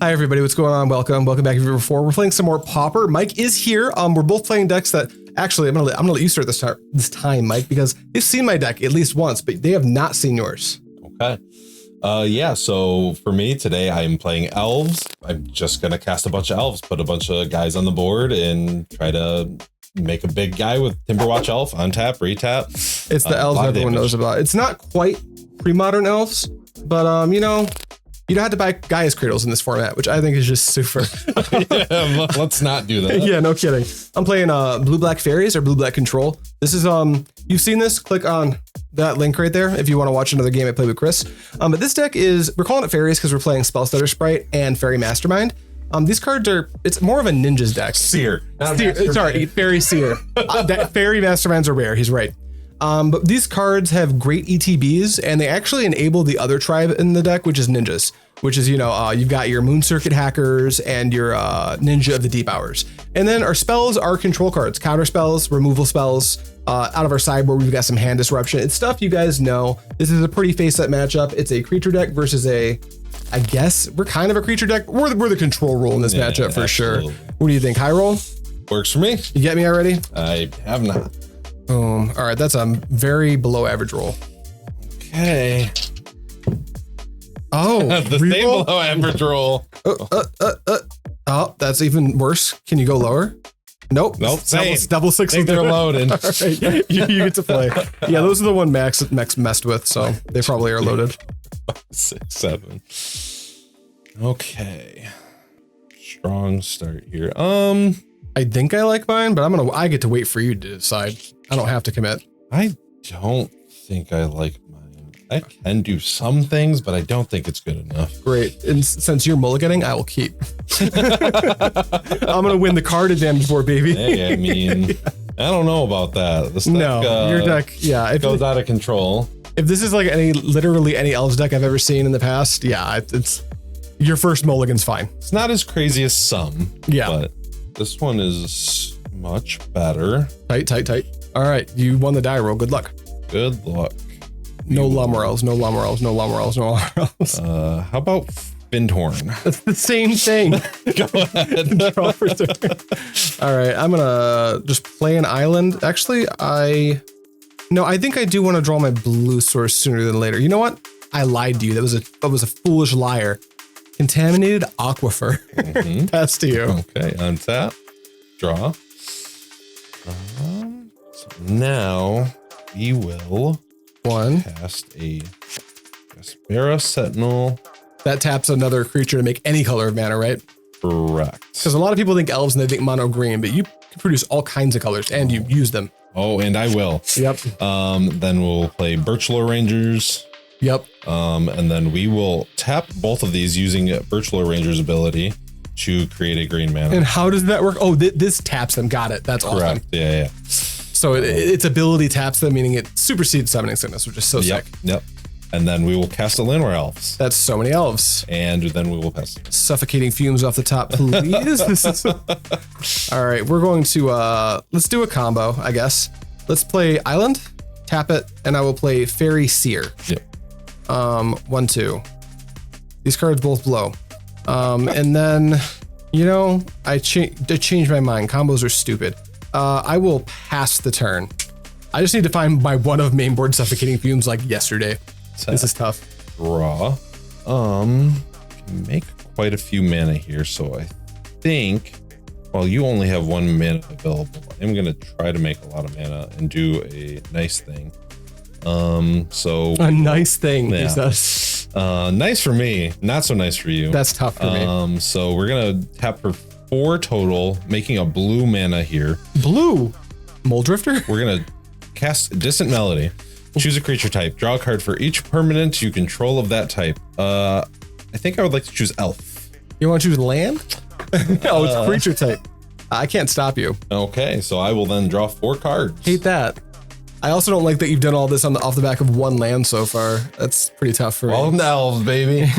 Hi everybody, what's going on? Welcome back. If you're before, we're playing some more Pauper. Mike is here. We're both playing decks that actually I'm gonna let you start this time, Mike, because they've seen my deck at least once, but they have not seen yours. Okay. Yeah, so for me today, I'm playing elves. I'm just gonna cast a bunch of elves, put a bunch of guys on the board, and try to make a big guy with Timberwatch Elf, untap, retap. It's the elves everyone knows about. It's not quite pre-modern elves, but you know, you don't have to buy Gaia's Cradles in this format, which I think is just super. Yeah, let's not do that. Yeah, no kidding. I'm playing blue-black fairies or blue-black control. This is you've seen this. Click on that link right there if you want to watch another game I played with Chris. But this deck we're calling it Fairies because we're playing Spellstutter Sprite and Fairy Mastermind. These cards it's more of a ninjas deck. Seer. Sorry, Faerie Seer. Fairy Masterminds are rare, he's right. But these cards have great ETBs and they actually enable the other tribe in the deck, which is ninjas, which is, you've got your Moon Circuit Hackers and your Ninja of the Deep Hours. And then our spells are control cards, counter spells, removal spells. Out of our sideboard, we've got some hand disruption. It's stuff you guys know. This is a pretty face-up matchup. It's a creature deck versus I guess we're kind of a creature deck. We're the control role in this matchup for sure. What do you think? High roll? Works for me. You get me already? I have not. Boom. All right, that's a very below average roll. Okay. Oh, the same below average roll. Oh, that's even worse. Can you go lower? Nope. Double six. I think they're loaded. All right, you get to play. Yeah, those are the one Max messed with, so they probably are loaded. 6, 7. Okay. Strong start here. I think I like mine, but I get to wait for you to decide. I don't have to commit. I don't think I like mine. I can do some things, but I don't think it's good enough. Great. And since you're mulliganing, I will keep. I'm going to win the card advantage board, baby. Hey, I mean, yeah. I don't know about that. This deck, your deck, yeah. It goes out of control. If this is like literally any Elves deck I've ever seen in the past, yeah, it's your first mulligan's fine. It's not as crazy as some. Yeah. But this one is much better. Tight. All right, you won the die roll. Good luck. Good luck. No Llama Elves. How about Fyndhorn? That's the same thing. Go ahead. Draw for turn. All right, I'm gonna just play an island. Actually, I think I do want to draw my blue source sooner than later. You know what? I lied to you. That was a foolish liar. Contaminated Aquifer. Mm-hmm. Pass to you. Okay, untap. Draw. So now we will cast a Jaspera Sentinel. That taps another creature to make any color of mana, right? Correct. Because a lot of people think elves and they think mono green, but you can produce all kinds of colors and you use them. Oh, and I will. Yep. Then we'll play Birchlore Rangers. Yep. And then we will tap both of these using Birchlore Rangers ability to create a green mana. And how does that work? Oh, this taps them. Got it. That's correct. Awesome. Yeah. So its ability taps them, meaning it supersedes Summoning Sickness, which is so sick. Yep. And then we will cast a Llanowar Elves. That's so many elves. And then we will pass Suffocating Fumes off the top, please. All right, we're going to let's do a combo, I guess. Let's play Island, tap it, and I will play Faerie Seer. Yep. 1, 2. These cards both blow. And then, I changed my mind. Combos are stupid. I will pass the turn. I just need to find my one of mainboard Suffocating Fumes like yesterday. This is tough. Draw. Can make quite a few mana here, so I think, well, you only have 1 mana available. I'm gonna try to make a lot of mana and do a nice thing. So a nice thing, yeah. He says. Nice for me, not so nice for you. That's tough for me. So we're gonna tap for 4 total, making a blue mana here. Blue? Mole Drifter? We're gonna cast Distant Melody. Choose a creature type. Draw a card for each permanent you control of that type. I think I would like to choose Elf. You want to choose land? Oh, it's creature type. I can't stop you. Okay, so I will then draw 4 cards. Hate that. I also don't like that you've done all this off the back of 1 land so far. That's pretty tough for me. Welcome to Elves, baby.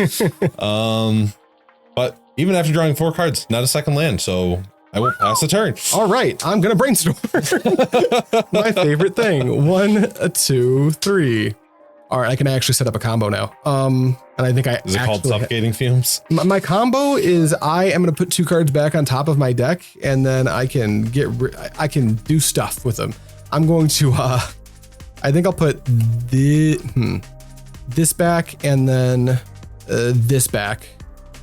But even after drawing 4 cards, not a second land, so I will pass the turn. All right, I'm gonna brainstorm. My favorite thing. 1, 2, 3. All right, I can actually set up a combo now. And I think I Is it called Suffocating Fumes? My combo is I am going to put 2 cards back on top of my deck, and then I can I can do stuff with them. I'm going to I think I'll put this back and then this back,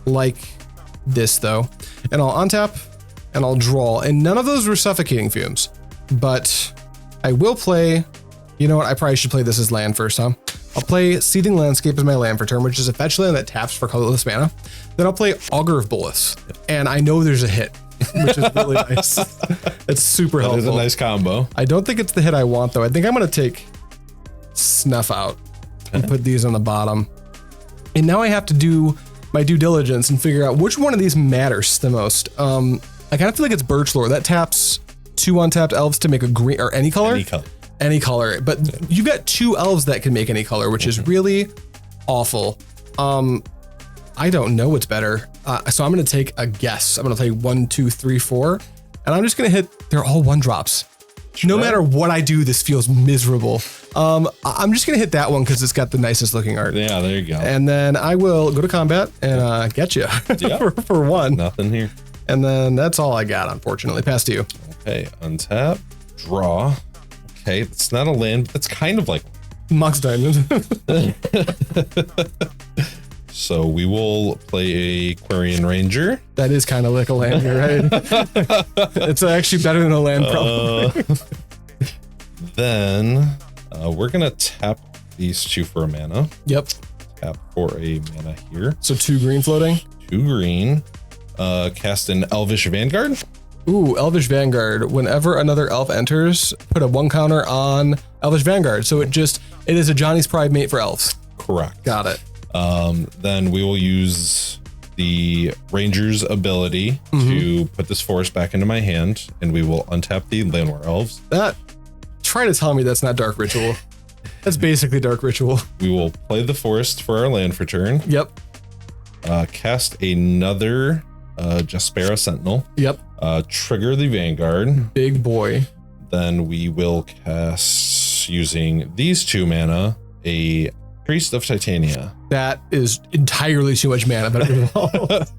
like this though, and I'll untap and I'll draw. And none of those were Suffocating Fumes, but I will play. You know what? I probably should play this as land first, huh? I'll play Seething Landscape as my land for turn, which is a fetch land that taps for colorless mana. Then I'll play Augur of Bolas, and I know there's a hit, which is really nice. It's super helpful. It's a nice combo. I don't think it's the hit I want, though. I think I'm going to take Snuff Out and put these on the bottom. And now I have to do my due diligence and figure out which one of these matters the most. I kind of feel like it's Birchlore. That taps 2 untapped elves to make a green or any color. Any color, but you've got 2 elves that can make any color, which is really awful. I don't know what's better, so I'm gonna take a guess. I'm gonna play 1, 2, 3, 4, and I'm just gonna hit. They're all 1-drops. No matter what I do, this feels miserable. I'm just gonna hit that one because it's got the nicest looking art. Yeah, there you go. And then I will go to combat and get you for 1. Nothing here. And then that's all I got, unfortunately. Pass to you. Okay, untap, draw. Okay, it's not a land, but it's kind of like Mox Diamond. So we will play a Quarian Ranger. That is kind of like a land, you're right. It's actually better than a land, probably. Then we're gonna tap these 2 for a mana. Yep. Tap for a mana here. So 2 green floating. 2 green. Cast an Elvish Vanguard. Ooh, Elvish Vanguard. Whenever another elf enters, put a 1 counter on Elvish Vanguard. So it is a Johnny's Pride mate for elves. Correct. Got it. Then we will use the Ranger's ability to put this forest back into my hand, and we will untap the Landwar Elves. Try to tell me that's not Dark Ritual. That's basically Dark Ritual. We will play the forest for our land for turn. Yep. Cast another Jaspera Sentinel. Yep. Trigger the Vanguard. Big boy. Then we will cast, using these 2 mana, a Priest of Titania. That is entirely too much mana, but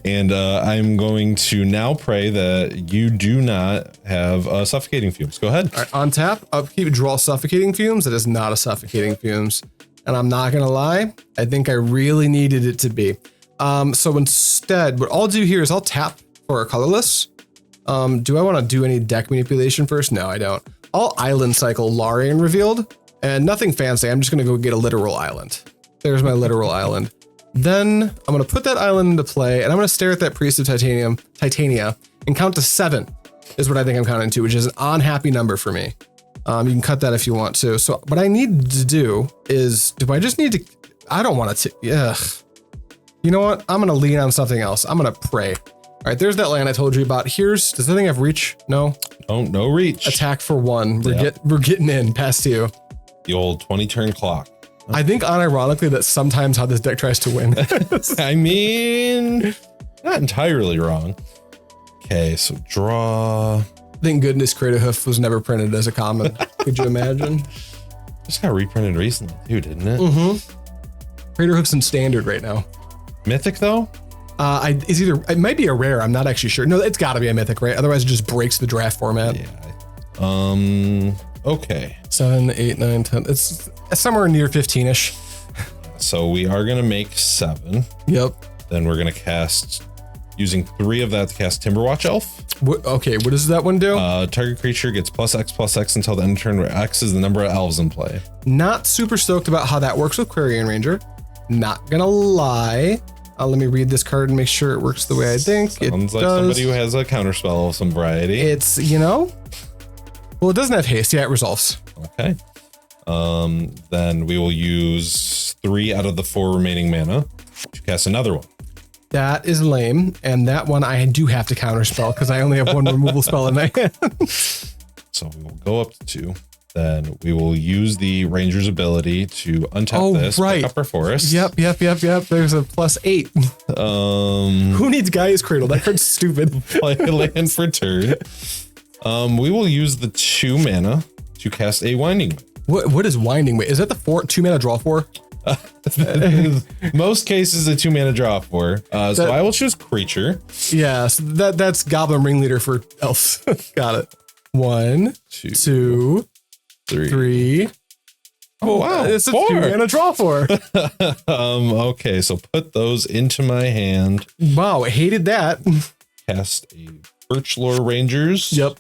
And I'm going to now pray that you do not have Suffocating Fumes. Go ahead. All right, on tap, upkeep, draw Suffocating Fumes. That is not a Suffocating Fumes. And I'm not going to lie, I think I really needed it to be. So instead, what I'll do here is I'll tap for a colorless. Do I want to do any deck manipulation first? No, I don't. I'll island cycle Lórien Revealed, and nothing fancy. I'm just going to go get a literal island. There's my literal island. Then I'm going to put that island into play, and I'm going to stare at that Priest of Titania and count to 7 is what I think I'm counting to, which is an unhappy number for me. You can cut that if you want to. So what I need to do is, do I just need to, I don't want to, you know what? I'm going to lean on something else. I'm going to pray. All right, there's that land I told you about. Does that thing have reach? No? No reach. Attack for 1. We're getting in. Pass to you. The old 20-turn clock. I think unironically that's sometimes how this deck tries to win. I mean, not entirely wrong. Okay, so draw. Thank goodness Crater Hoof was never printed as a common. Could you imagine? Just got reprinted recently too, didn't it? Mm-hmm. Crater Hoof's in standard right now. Mythic though? It might be a rare. I'm not actually sure. No, it's got to be a mythic, right? Otherwise, it just breaks the draft format. Yeah. Okay. 7, 8, 9, 10. It's somewhere near 15-ish. So we are gonna make 7. Yep. Then we're gonna cast, using 3 of that to cast Timberwatch Elf. What does that one do? Target creature gets +X until the end of turn, where X is the number of elves in play. Not super stoked about how that works with Quarian Ranger. Not gonna lie. Let me read this card and make sure it works the way I think it does. Sounds like somebody who has a counterspell of some variety. It's, well, it doesn't have haste. Yeah, it resolves. Okay. Then we will use 3 out of the 4 remaining mana to cast another one. That is lame. And that one I do have to counterspell because I only have 1 removal spell in my hand. So we will go up to 2. Then we will use the Ranger's ability to untap this, pick up our forest. Yep. There's a +8. Who needs Gaia's Cradle? That card's stupid. Play a land for turn. We will use the 2 mana to cast a Winding Wind. What is Winding Wave? Is that the 2 mana draw 4? Most cases a 2 mana draw 4. So I will choose creature. Yeah, so that's Goblin Ringleader for elves. Got it. 1, 2, 3. Oh wow, it's a 4. 2 mana draw 4. Okay, so put those into my hand. Wow, I hated that. Cast a Birchlore Rangers. Yep.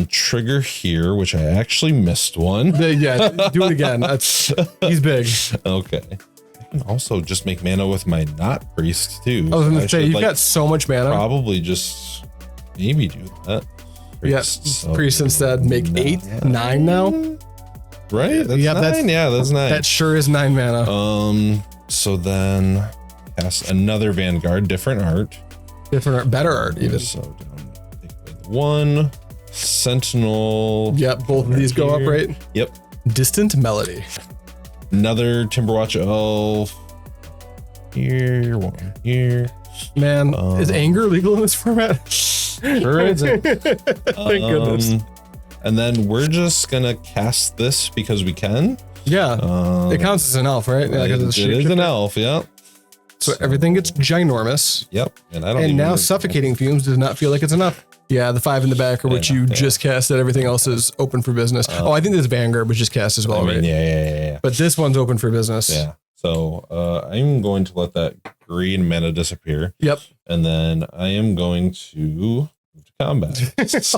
Trigger here, which I actually missed one. Yeah, do it again. He's big. Okay. I can also just make mana with my not priest too. I was gonna say, should, you've got so much mana. Probably just maybe do that. Yes, priest instead. Make 8, 9 now. Right? That's 9. Yeah, that's 9. That sure is 9 mana. So then cast another Vanguard, different art. Different art, better art even. So down, take away the 1. Sentinel. Yep, both of these go up, right? Yep. Distant Melody. Another Timberwatch Elf. Here, 1 here. Man, is anger legal in this format? Sure isn't. Thank goodness. And then we're just gonna cast this because we can. Yeah, it counts as an elf, right? Yeah, it is an elf, yeah. So everything gets ginormous. Yep. And now Suffocating Fumes does not feel like it's enough. Yeah, the 5 in the back are what you just casted. Everything else is open for business. I think this Vanguard was just cast as well, right? Yeah. But this one's open for business. Yeah. So I'm going to let that green mana disappear. Yep. And then I am going to move to combat.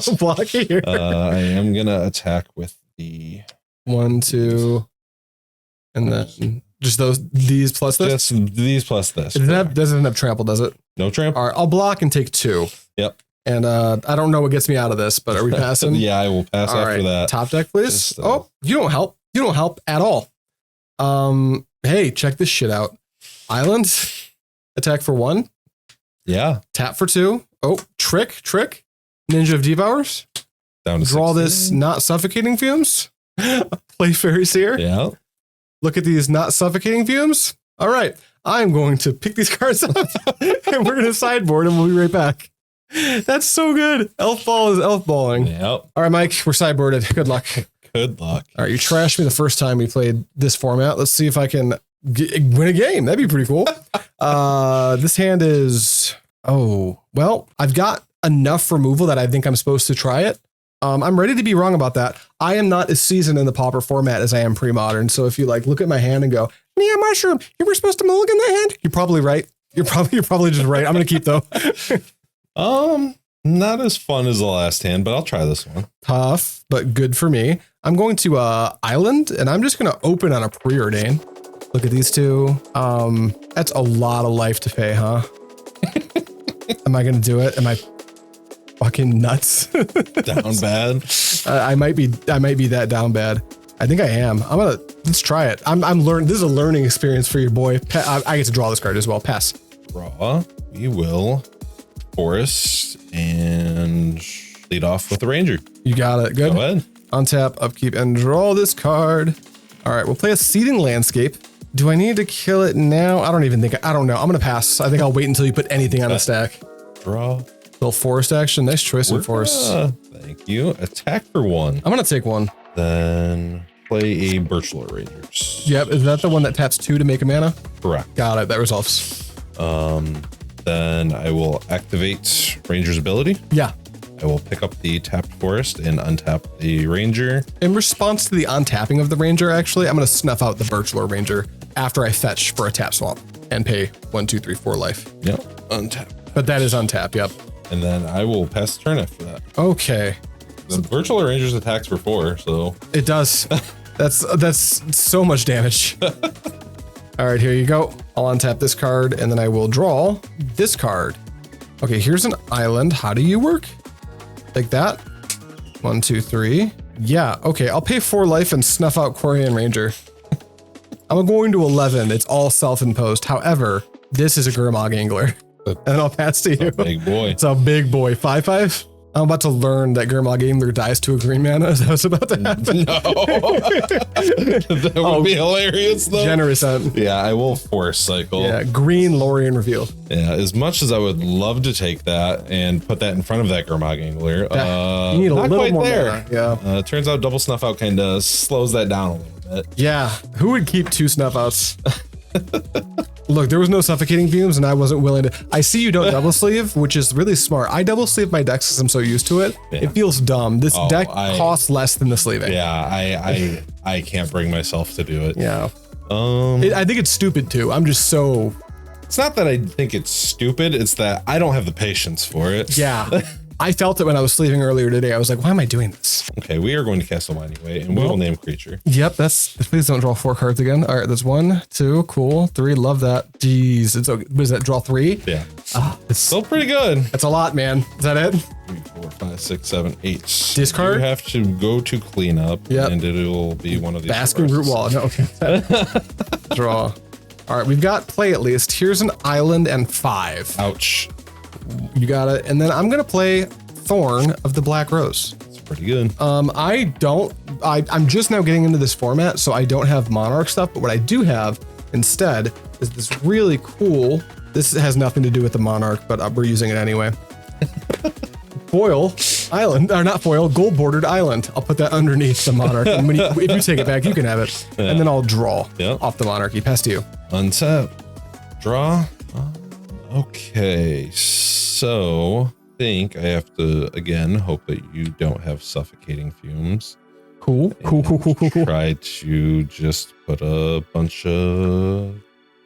I'll block here. I am gonna attack with the 1, 2, and then just these plus this. Just these plus this. It doesn't have trample, does it? No trample. All right, I'll block and take 2. Yep. And I don't know what gets me out of this, but are we passing? Yeah, I will pass all after right. that. Top deck, please. You don't help. You don't help at all. Hey, check this shit out. Island, attack for 1. Yeah. Tap for 2. Oh, trick. Ninja of Devours. Down to Draw 16. this not suffocating fumes. Play Faerie Seer. Yeah. Look at these not suffocating fumes. All right. I'm going to pick these cards up and we're going to sideboard and we'll be right back. That's so good. Elf ball is elf balling. Yep. All right, Mike, we're sideboarded. Good luck. Good luck. All right, you trashed me the first time we played this format. Let's see if I can win a game. That'd be pretty cool. This hand is, well, I've got enough removal that I think I'm supposed to try it. I'm ready to be wrong about that. I am not as seasoned in the Pauper format as I am pre-modern. So if you look at my hand and go, NeonMushroom, you were supposed to mulligan that hand. You're probably right. You're probably just right. I'm going to keep though. Not as fun as the last hand, but I'll try this one. Tough, but good for me. I'm going to Island, and I'm just going to open on a preordain. Look at these two. That's a lot of life to pay, huh? Am I going to do it? Am I fucking nuts? Down bad. I might be that down bad. I think I am. Let's try it. I'm learning. This is a learning experience for your boy. I get to draw this card as well. Pass. Draw. We will forest and lead off with the ranger. You got it. Good. Go ahead. Untap, upkeep, and draw this card. All right, we'll play a Seething Landscape. Do I need to kill it now? I don't know. I'm gonna pass. I think I'll wait until you put anything on the stack. Draw. Little forest action. Nice choice of forest. Thank you. Attack for 1. I'm gonna take 1. Then play a Birchlore Rangers. Yep. Is that the one that taps 2 to make a mana? Correct. Got it. That resolves. Then I will activate Ranger's ability. Yeah. I will pick up the tapped forest and untap the ranger. In response to the untapping of the ranger, actually, I'm going to snuff out the Birchlore Ranger after I fetch for a tap swamp and pay 1, 2, 3, 4 life. Yep. Untap. But that is untap. Yep. And then I will pass the turn after that. Okay. The Birchlore Rangers attacks for 4, so it does. That's so much damage. All right, here you go. I'll untap this card and then I will draw this card. Okay, here's an island. How do you work? Like that? 1, 2, 3. Yeah, okay. I'll pay 4 life and snuff out Quarian Ranger. I'm going to 11. It's all self-imposed. However, this is a Gurmag Angler. And then I'll pass to you. big boy. It's a big boy. 5/5? I'm about to learn that Gurmag Angler dies to a green mana. Is that what's about to happen? No. That would be hilarious, though. Generous Ent. Yeah, I will force cycle. Yeah, green Lórien Revealed. Yeah, as much as I would love to take that and put that in front of that Gurmag Angler, You need a not little quite more there. mana. Yeah. It turns out double Snuff Out kind of slows that down a little bit. Yeah. Who would keep 2 Snuff Outs? Look, there was no Suffocating Fumes, and I wasn't willing to. I see you don't double sleeve, which is really smart. I double sleeve my decks because I'm so used to it. Yeah. It feels dumb. This deck costs less than the sleeving. Yeah, I can't bring myself to do it. Yeah. I think it's stupid too. I'm just so. It's not that I think it's stupid. It's that I don't have the patience for it. Yeah. I felt it when I was sleeving earlier today. I was like, why am I doing this? Okay, we are going to cast a Winding Way, and we will name creature. Yep, please don't draw 4 cards again. All right, that's 1, 2, cool, 3, love that. Jeez, it's okay. What is that, draw 3? Yeah. It's Still pretty good. That's a lot, man. Is that it? 3, 4, 5, 6, 7, 8. Discard? You have to go to cleanup, and it'll be one of these. Basking Root Wall. No, okay. Draw. All right, we've got play at least. Here's an island and 5. Ouch. You got it. And then I'm going to play Thorn of the Black Rose. It's pretty good. I'm just now getting into this format, so I don't have Monarch stuff, but what I do have instead is this really cool, this has nothing to do with the Monarch, but we're using it anyway. Foil Island, or not foil, gold bordered island. I'll put that underneath the Monarch. And if you take it back, you can have it. Yeah. And then I'll draw off the Monarchy. Pass to you. Untap. Draw. Okay, so I think I have to, again, hope that you don't have Suffocating Fumes. Cool. Try to just put a bunch of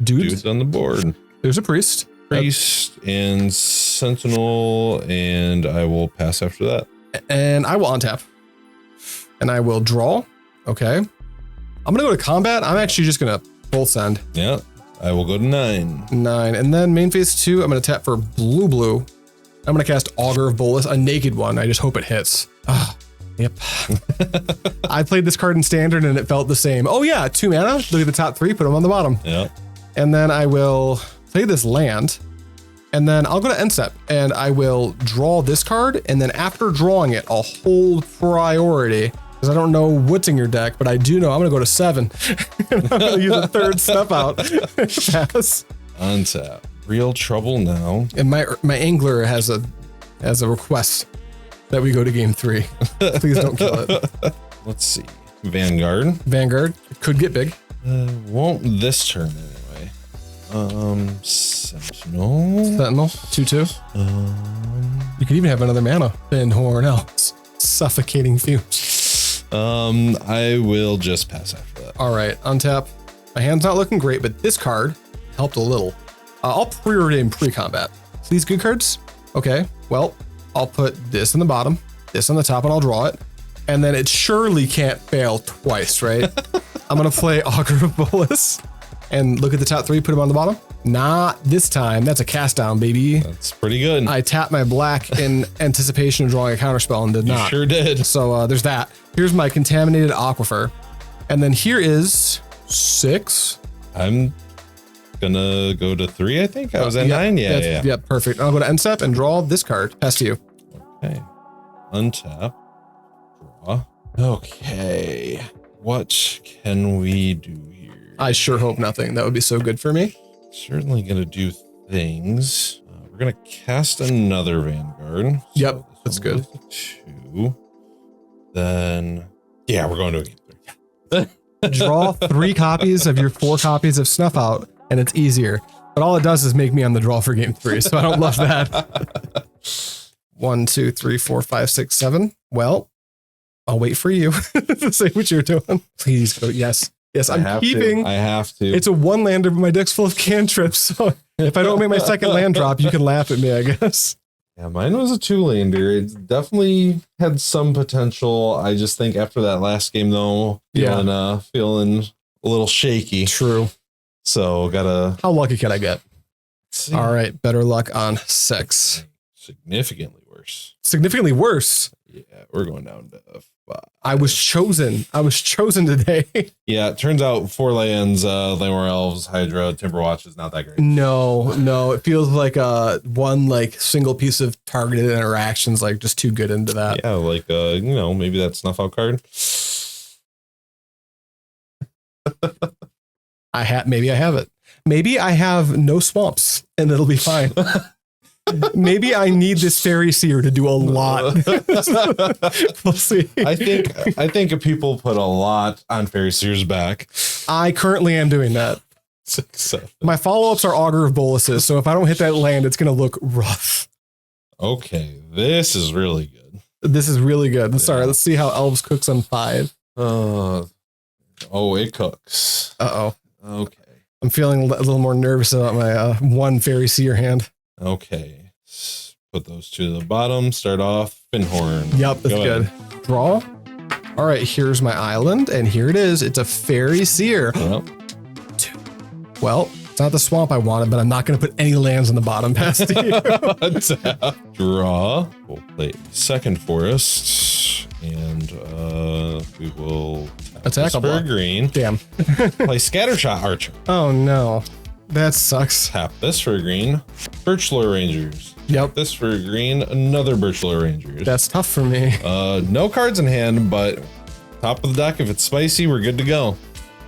dudes on the board. There's a priest. And Sentinel, and I will pass after that. And I will untap. And I will draw. Okay. I'm going to go to combat. I'm actually just going to full send. Yeah. I will go to 9. 9. And then main phase 2, I'm going to tap for blue. I'm going to cast Augur of Bolas, a naked one. I just hope it hits. Yep. I played this card in standard and it felt the same. Oh yeah, 2 mana. Look at the top 3, put them on the bottom. Yeah. And then I will play this land. And then I'll go to end step and I will draw this card. And then after drawing it, I'll hold priority. Because I don't know what's in your deck, but I do know I'm going to go to 7. And I'm going to use a 3rd Snuff Out. Pass. Untap. Real trouble now. And my angler has a request that we go to game 3. Please don't kill it. Let's see. Vanguard. Could get big. Won't this turn anyway. Sentinel. 2/2. You could even have another mana. Fyndhorn Elves. Suffocating Fumes. I will just pass after that. All right, untap. My hand's not looking great, but this card helped a little. I'll preordain pre-combat. These good cards? Okay, well, I'll put this in the bottom, this on the top, and I'll draw it. And then it surely can't fail twice, right? I'm gonna play Augur of Bolas and look at the top 3, put them on the bottom. Not this time. That's a cast down, baby. That's pretty good. I tapped my black in anticipation of drawing a counterspell and did not. You sure did. So there's that. Here's my Contaminated Aquifer. And then here is 6. I'm gonna go to 3, I think. I was at 9. Yeah. Yep, perfect. I'll go to end step and draw this card. Pass to you. Okay. Untap. Draw. Okay. What can we do here? I sure hope nothing. That would be so good for me. Certainly gonna do things. We're gonna cast another Vanguard. Yep, so that's good. 2. Then, yeah, we're going to a game 3. Draw 3 copies of your 4 copies of Snuff Out, and it's easier. But all it does is make me on the draw for game 3, so I don't love that. 1, 2, 3, 4, 5, 6, 7. Well, I'll wait for you to say what you're doing. Please go. Yes. Yes, I'm keeping. I have to. It's a 1-lander, but my deck's full of cantrips. So if I don't make my second land drop, you can laugh at me, I guess. Yeah, mine was a 2-lander. It definitely had some potential. I just think after that last game, though, feeling a little shaky. True. So gotta. How lucky can I get? All right, better luck on 6. Significantly worse. Significantly worse. Yeah, we're going down to I was chosen today. Yeah, it turns out 4 lands, Llanowar Elves, Hydra, Timberwatch is not that great. No, it feels like one like single piece of targeted interactions, like just too good into that. Yeah, like maybe that Snuff Out card. Maybe I have it. Maybe I have no swamps and it'll be fine. Maybe I need this Faerie Seer to do a lot. We'll see. I think if people put a lot on Faerie Seer's back. I currently am doing that. My follow-ups are Augur of Bolas, so if I don't hit that land, it's going to look rough. Okay, this is really good. This is really good. Sorry, let's see how Elves cooks on 5. It cooks. Uh-oh. Okay. I'm feeling a little more nervous about my one Faerie Seer hand. Okay. Put those 2 to the bottom. Start off Fyndhorn. Yep, that's good. Draw. All right, here's my island, and here it is. It's a Faerie Seer. Well, 2. Well, it's not the swamp I wanted, but I'm not going to put any lands on the bottom past you. Draw. We'll play second forest, and we will attack for a green. Damn. Play Scattershot Archer. Oh no, that sucks. Tap this for a green. Birchlore Rangers. Yep. This for a green. Another Birchlore Rangers. That's tough for me. No cards in hand, but top of the deck. If it's spicy, we're good to go.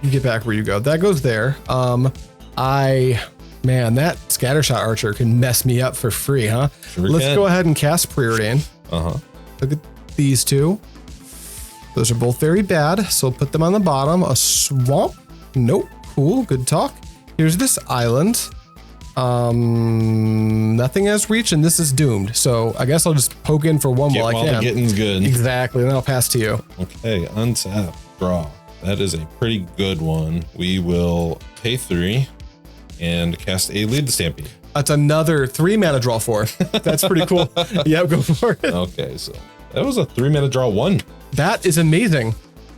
You get back where you go. That goes there. That Scattershot Archer can mess me up for free, huh? Sure Let's can. go ahead and cast Preordain. Look at these 2. Those are both very bad, so put them on the bottom. A swamp? Nope. Cool. Good talk. Here's this island. Nothing has reach, and this is doomed. So I guess I'll just poke in for 1 while I can. The getting's good. Exactly. Then I'll pass to you. Okay. Untap. Draw. That is a pretty good one. We will pay 3 and cast a Lead the Stampede. That's another 3 mana draw 4. That's pretty cool. Yep, go for it. Okay, so that was a 3 mana draw 1. That is amazing.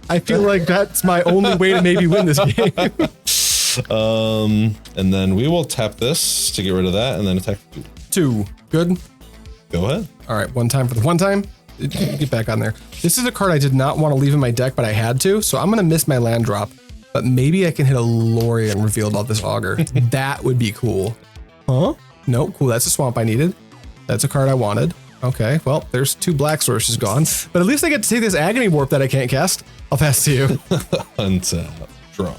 I feel like that's my only way to maybe win this game. And then we will tap this to get rid of that, and then attack 2. Good. Go ahead. All right, 1 time for the 1 time. Get back on there. This is a card I did not want to leave in my deck, but I had to, so I'm gonna miss my land drop. But maybe I can hit a Lórien Revealed off this Augur. That would be cool. Huh? No, cool. That's a swamp I needed. That's a card I wanted. Okay, well, there's 2 black sources gone, but at least I get to see this Agony Warp that I can't cast. I'll pass to you. Untap. Draw.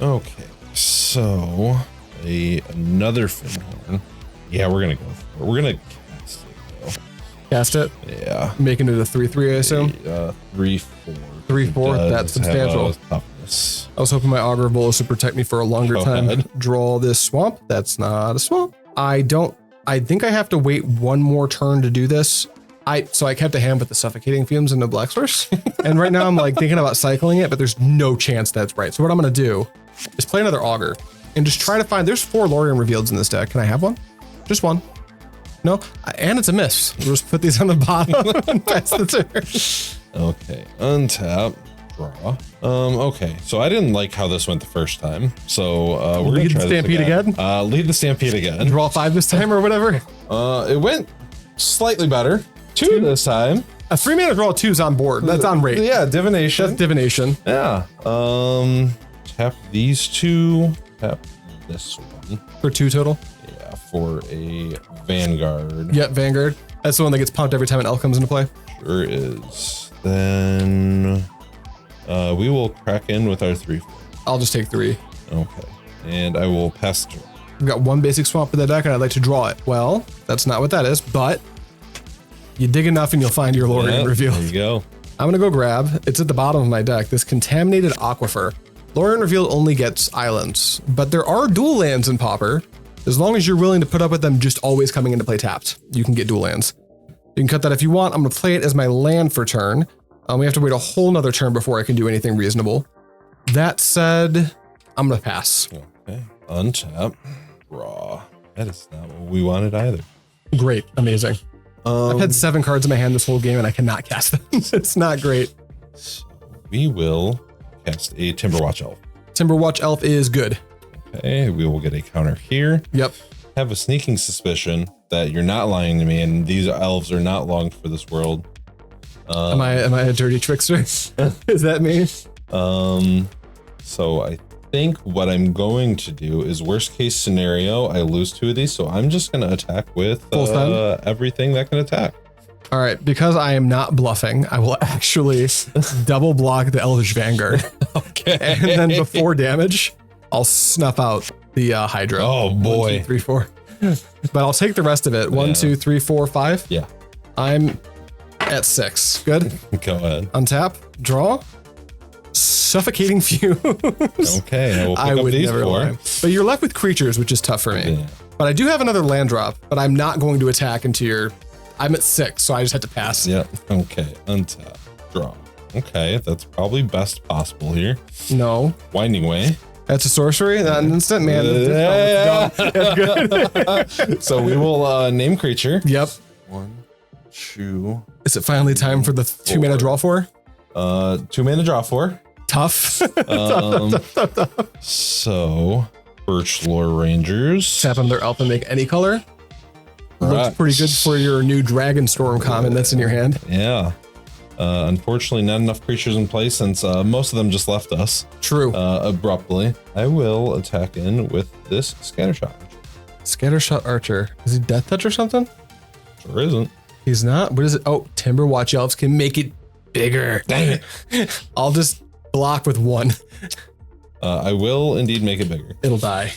Okay, so another Fyndhorn. Yeah, we're gonna go for it. We're gonna cast it though. Cast it? Yeah. Making it a 3/3, I assume? 3/4. 3/4, that's substantial. Toughness. I was hoping my Augur of Bolas would protect me for a longer time. Ahead. Draw this swamp. That's not a swamp. I think I have to wait 1 more turn to do this. So I kept a hand with the Suffocating Fumes and the Black Source. And right now I'm like thinking about cycling it, but there's no chance that's right. So what I'm going to do is play another Augur and just try to find, there's 4 Lórien Revealeds in this deck. Can I have one? Just 1. No, and it's a miss. We'll just put these on the bottom and pass the turn. Okay, untap. Draw. Okay, so I didn't like how this went the first time, so we're gonna try the Stampede again. Lead the Stampede again. Draw 5 this time or whatever. It went slightly better. 2 this time. A 3 mana draw 2's on board. That's on rate. Yeah, divination. That's divination. Yeah. Tap these 2. Tap this one For 2 total. Yeah, for a Vanguard. Yep, Vanguard. That's the one that gets pumped every time an elf comes into play. Sure is. Then we will crack in with our 3/4. I'll just take 3. Okay, and I will pass through. I've got 1 basic swamp in the deck and I'd like to draw it. Well, that's not what that is, but you dig enough and you'll find your Lórien Revealed. There you go. I'm gonna go grab, it's at the bottom of my deck, this Contaminated Aquifer. Lórien Revealed only gets islands, but there are dual lands in Pauper. As long as you're willing to put up with them just always coming into play tapped, you can get dual lands. You can cut that if you want. I'm gonna play it as my land for turn. We have to wait a whole nother turn before I can do anything reasonable. That said, I'm gonna pass. Okay, untap, draw. That is not what we wanted either. Great, amazing. I've had 7 cards in my hand this whole game and I cannot cast them. It's not great. So we will cast a Timberwatch Elf. Timberwatch Elf is good. Okay, we will get a counter here. Yep. Have a sneaking suspicion that you're not lying to me and these elves are not long for this world. Am I a dirty trickster? Is that me? So I think what I'm going to do is worst case scenario, I lose 2 of these. So I'm just going to attack with everything that can attack. All right, because I am not bluffing, I will actually double block the Elvish Vanguard. Okay. And then before damage, I'll snuff out the Hydra. Oh boy. 1, 2, 3, 4. But I'll take the rest of it. 1, 2, 3, 4, 5. Yeah. I'm at 6. Good. Go ahead. Untap, draw, Suffocating Fumes. Okay, I will pick up these 4. Lie. But you're left with creatures, which is tough for me. Yeah. But I do have another land drop, but I'm not going to attack into your... I'm at 6, so I just had to pass. Yep. Okay. Untap. Draw. Okay, that's probably best possible here. No. Winding Way. That's a sorcery? Not an instant, man. That's good. So we will name creature. Yep. 1, 2. Is it finally time for the 2 mana draw 4? 2 mana draw 4. Tough. So Birchlore Rangers. Tap on their elf and make any color. Looks pretty good for your new Dragonstorm common that's in your hand. Yeah. Unfortunately, not enough creatures in play since most of them just left us. True. Abruptly. I will attack in with this Scattershot. Scattershot Archer. Is he Death Touch or something? Sure isn't. He's not. What is it? Oh, Timberwatch Elves can make it bigger. Dang it. I'll just block with 1. I will indeed make it bigger. It'll die.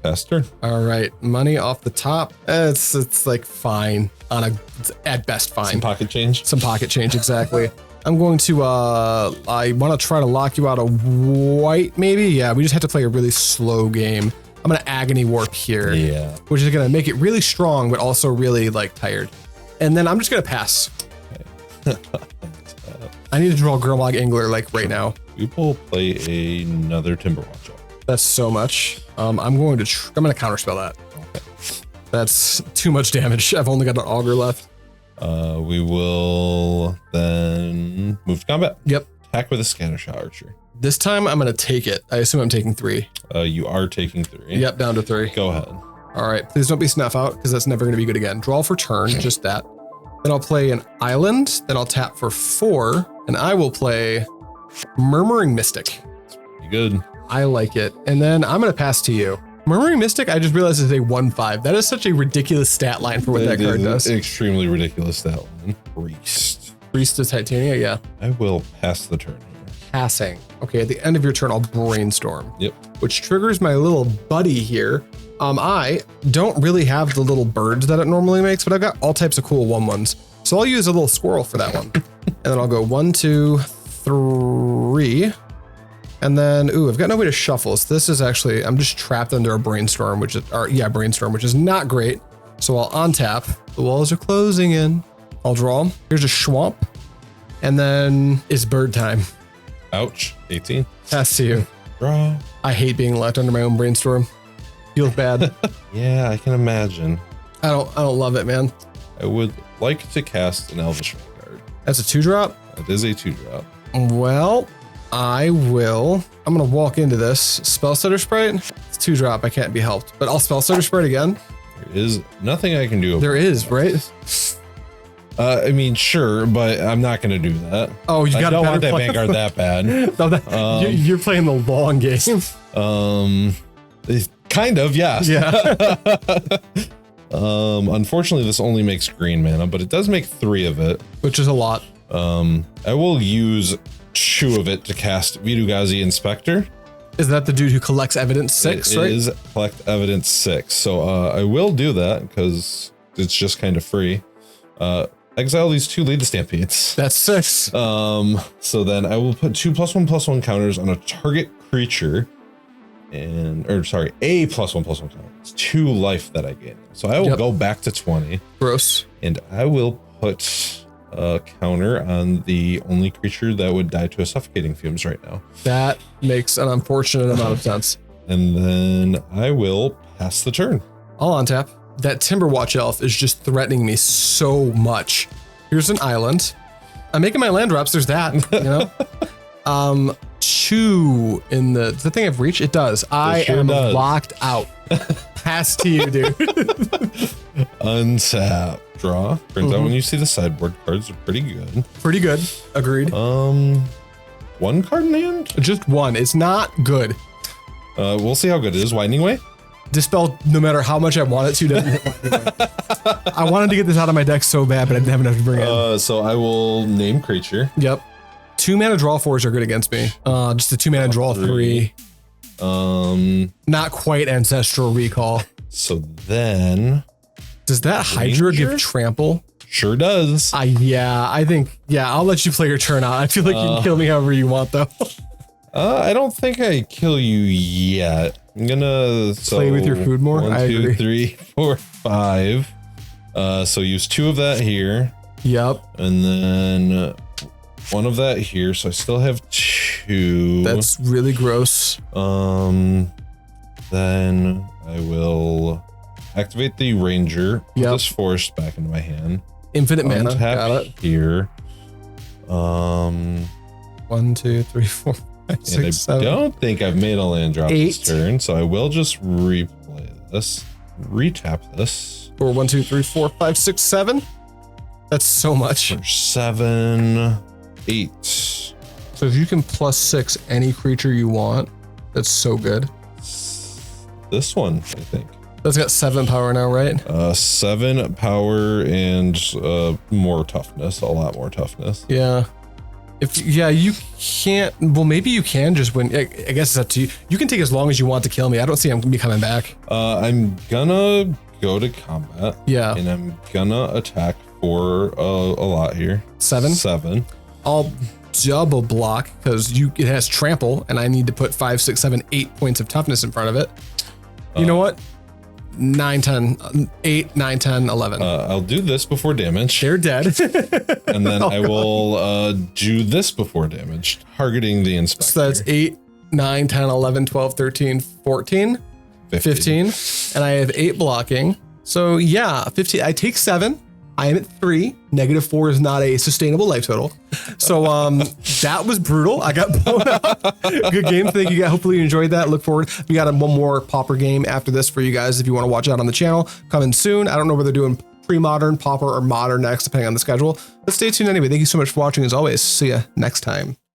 Faster. All right, money off the top. It's like fine it's at best fine. Some pocket change. Some pocket change, exactly. I'm going to I want to try to lock you out of white, maybe. Yeah, we just have to play a really slow game. I'm gonna Agony Warp here. Yeah. Which is gonna make it really strong, but also really like tired. And then I'm just gonna pass. Okay. I need to draw Gurmag Angler like right now. We will play another Timberwatch. That's so much. I'm going to counterspell that. Okay. That's too much damage. I've only got an Augur left. We will then move to combat. Yep. Attack with a Scattershot Archer. This time I'm going to take it. I assume I'm taking 3. You are taking 3. Yep, down to 3. Go ahead. All right. Please don't be Snuff Out because that's never going to be good again. Draw for turn, just that. Then I'll play an island. Then I'll tap for 4, and I will play Murmuring Mystic. That's pretty good. I like it. And then I'm going to pass to you. Murmuring Mystic, I just realized is a 1/5. That is such a ridiculous stat line for what that card does. Extremely ridiculous stat line. Priest of Titania, yeah. I will pass the turn here. Passing. Okay, at the end of your turn, I'll Brainstorm. Yep. Which triggers my little buddy here. I don't really have the little birds that it normally makes, but I've got all types of cool 1/1s. So I'll use a little squirrel for that one. And then I'll go 1, 2, 3. And then, I've got no way to shuffle. So this is actually, I'm just trapped under a Brainstorm, which is not great. So I'll untap. The walls are closing in. I'll draw. Here's a Schwamp. And then it's bird time. Ouch. 18. Pass to you. Draw. I hate being left under my own Brainstorm. Feels bad. Yeah, I can imagine. I don't love it, man. I would like to cast an Elvish Vanguard. That's a 2-drop? That is a 2-drop. Well, I'm gonna walk into this. Spellstutter Sprite? It's 2-drop, I can't be helped. But I'll Spellstutter Sprite again. There is nothing I can do about There is, right? I mean, sure, but I'm not gonna do that. Oh, you got I don't want that Vanguard that bad. No, you're playing the long game. Kind of, yes. Yeah. Unfortunately, this only makes green mana, but it does make 3 of it. Which is a lot. I will use 2 of it to cast Vidugazi Inspector. Is that the dude who collects evidence 6, right? It is collect evidence 6. So I will do that because it's just kind of free. Exile these 2 Lead the Stampedes. That's 6. So then I will put 2+1/+1 counters on a target creature. A +1/+1 counter. It's 2 life that I gain. So I will go back to 20. Gross. And I will put a counter on the only creature that would die to a Suffocating Fumes right now. That makes an unfortunate amount of sense. And then I will pass the turn. I'll untap. That Timberwatch Elf is just threatening me so much. Here's an island. I'm making my land drops. There's that, you know? 2 in the thing I've reached? It does. I am locked out. Pass to you, dude. Untap. Draw. Turns out when you see the sideboard cards, they're pretty good. Pretty good. Agreed. One card in hand? Just one. It's not good. We'll see how good it is. Winding Way? Dispel, no matter how much I want it to, doesn't hit Winding Way. I wanted to get this out of my deck so bad, but I didn't have enough to bring in. So I will name creature. Yep. 2 mana draw 4s are good against me. Just a 2 mana draw 3. Not quite Ancestral Recall. So then... Does that Hydra Ranger? give trample? Sure does. I think, I'll let you play your turn out. I feel like you can kill me however you want, though. I don't think I kill you yet. I'm gonna play with your food more. 1, 2, 3, 4, 5. So use 2 of that here. Yep. And then 1 of that here. So I still have 2. That's really gross. Then I will activate the Ranger. Put this forest back into my hand. Infinite mana. Got it. Here. 1, 2, 3, 4, 5, 6, 7. I don't think I've made a land drop 8. this turn, so I will just replay this. Retap this. Or 1, 2, 3, 4, 5, 6, 7. That's so much. For 7, 8. So if you can +6 any creature you want, that's so good. This one, I think. That's got 7 power now, right? 7 power and more toughness, a lot more toughness. Yeah. You can't. Well, maybe you can just win. I guess it's up to you. You can take as long as you want to kill me. I don't see I'm gonna be coming back. I'm gonna go to combat. Yeah. And I'm gonna attack for a lot here. 7. 7. I'll double block because it has trample, and I need to put 5, 6, 7, 8 points of toughness in front of it. You know what? 9, 10, 8, 9, 10, 11. I'll do this before damage. They're dead. And then I will do this before damage, targeting the inspector. So that's 8, 9, 10, 11, 12, 13, 14, 15. And I have 8 blocking. So yeah, 15. I take 7. I am at 3. -4 is not a sustainable life total. So that was brutal. I got blown up. Good game. Thank you guys. Hopefully you enjoyed that. Look forward. We got one more Pauper game after this for you guys if you want to watch out on the channel. Coming soon. I don't know whether they're doing pre-modern, Pauper, or modern next, depending on the schedule. But stay tuned anyway. Thank you so much for watching as always. See ya next time.